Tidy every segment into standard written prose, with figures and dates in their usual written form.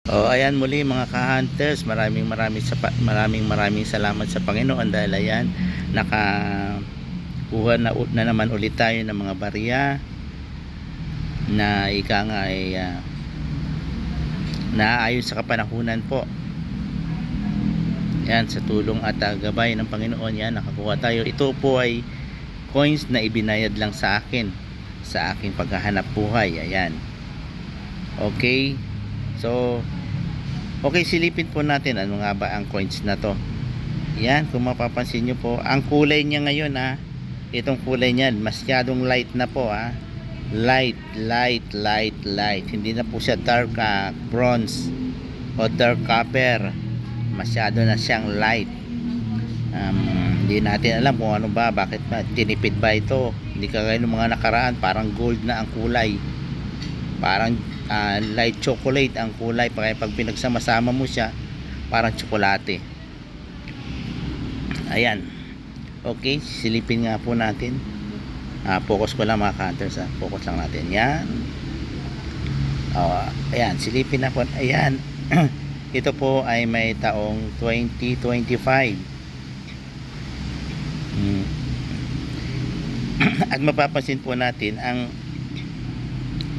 Ayan muli mga ka-hunters, maraming salamat sa Panginoon dahil ayan nakakuha na naman ulit tayo ng mga barya na ika nga ay naaayon sa kapanahunan po. Yan, sa tulong at gabay ng Panginoon, yan nakakuha tayo. Ito po ay coins na ibinayad lang sa akin sa aking paghahanap buhay. Ayan, okay. So, okay, silipin po natin ano nga ba ang coins na to. Yan, kung mapapansin nyo po, ang kulay niya ngayon itong kulay niyan, masyadong light na po light. Hindi na po siya dark bronze o dark copper. Masyado na siyang light. Hindi natin alam kung ano ba, bakit ba, tinipid ba ito. Hindi kagaya ng mga nakaraan, parang gold na ang kulay. Parang light chocolate ang kulay, kaya pag pinagsama-sama mo siya parang tsokolate. Ayan, okay, silipin nga po natin. Focus ko lang mga hunters, focus lang natin. Yan, ayan, silipin na po. Ayan. Ito po ay may taong 2025. At mapapansin po natin ang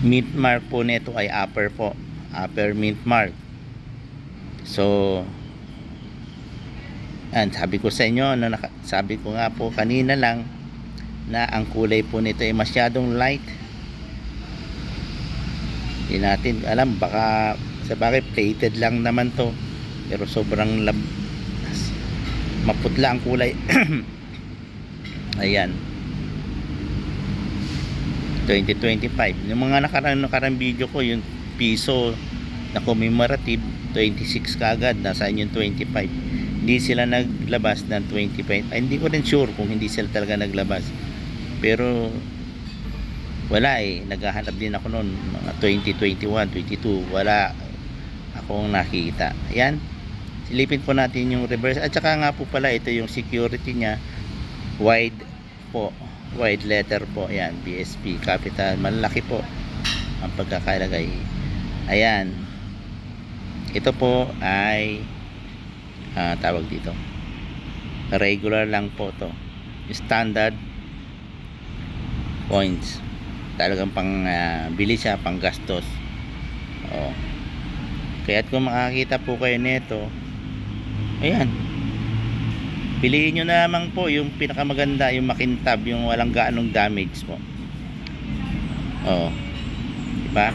mint mark po nito ay upper po, upper mint mark. So sabi ko sa inyo sabi ko nga po kanina lang na ang kulay po nito ay masyadong light. Hindi natin alam, baka sa bagay plated lang naman to, pero sobrang maputla ang kulay. Ayan, 2025. Yung mga nakarang video ko, yung piso na commemorative 26 kagad, nasa yung 25. Hindi sila naglabas ng 25. Hindi ko rin sure kung hindi sila talaga naglabas, pero wala naghahanap din ako noon mga 2021, 22, wala akong nakita. Ayan, silipin po natin yung reverse. At saka nga po pala, ito yung security nya, wide po, wide letter po. Ayan, BSP capital, malaki po ang pagkakalagay. Ayan, ito po ay tawag dito, regular lang po to, standard coins, talagang pang bili siya, pang gastos. Kaya't kung makakita po kayo nito, ayan, piliin nyo na lamang po yung pinakamaganda, yung makintab, yung walang gaanong damage po. Diba?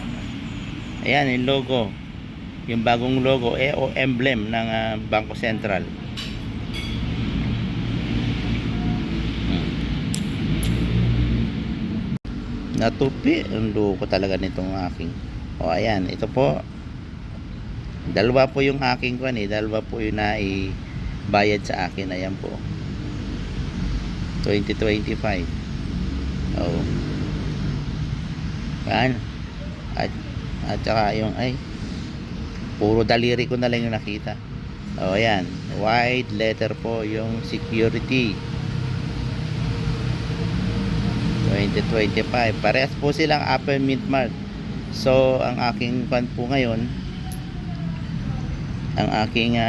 Ayan yung logo, yung bagong logo o emblem ng Bangko Sentral. Natupi ang logo talaga nitong aking. Ayan, ito po, dalawa po yung aking dalawa po yung naibayad sa akin. Ayan po, 2025. Ayan, at saka yung puro daliri ko na lang yung nakita. Ayan, wide letter po yung security 2025. Parehas po silang upper mint mark. So ang aking pan po ngayon, ang aking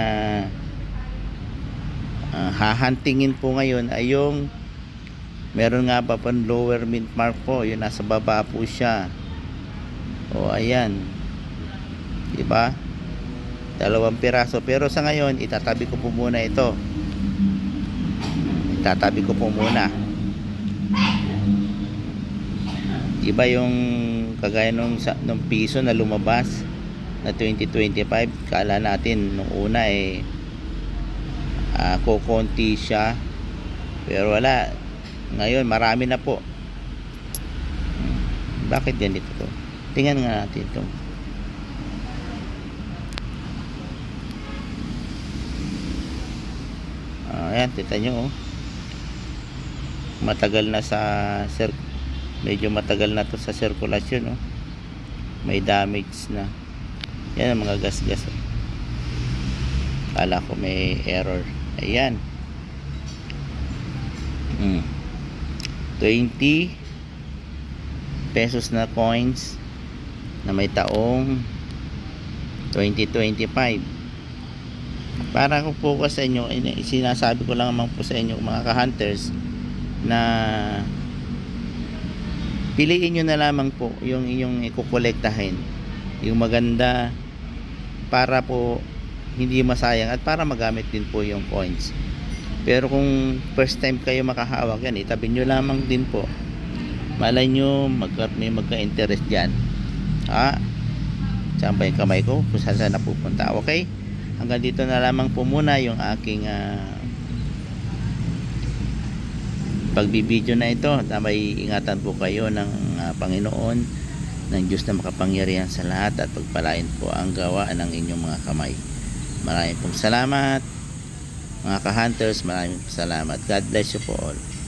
hahantingin po ngayon ay yung meron nga pa pang lower mint mark po, yung nasa baba po siya. Ayan, diba, 2 piraso. Pero sa ngayon itatabi ko po muna ito, itatabi ko po muna. Iba yung kagaya nung piso na lumabas na 2025. Kala natin nung una kukonti siya, pero wala. Ngayon marami na po. Bakit ganito to? Tingnan nga natin ito. Ayan, kita nyo matagal na medyo matagal na to sa sirkulasyon. May damage na. Yan ang mga gas-gas. Kala ko may error. Ayan, 20 pesos na coins na may taong 2025. Para ko po sa inyo, sinasabi ko lang naman po sa inyo mga ka-hunters na piliin nyo na lamang po yung inyong ikukolektahin, yung maganda, para po hindi masayang at para magamit din po yung coins. Pero kung first time kayo makahawak yan, itabi nyo lamang din po. Malay nyo may magka-interest dyan. Saan ba yung kamay ko? Kung saan napupunta. Okay? Hanggang dito na lamang po muna yung aking pagbibideo na ito. May ingatan po kayo ng Panginoon, ng Diyos na makapangyarihan sa lahat, at pagpalain po ang gawa ng inyong mga kamay. Maraming pong salamat mga ka-hunters. Maraming salamat. God bless you po all.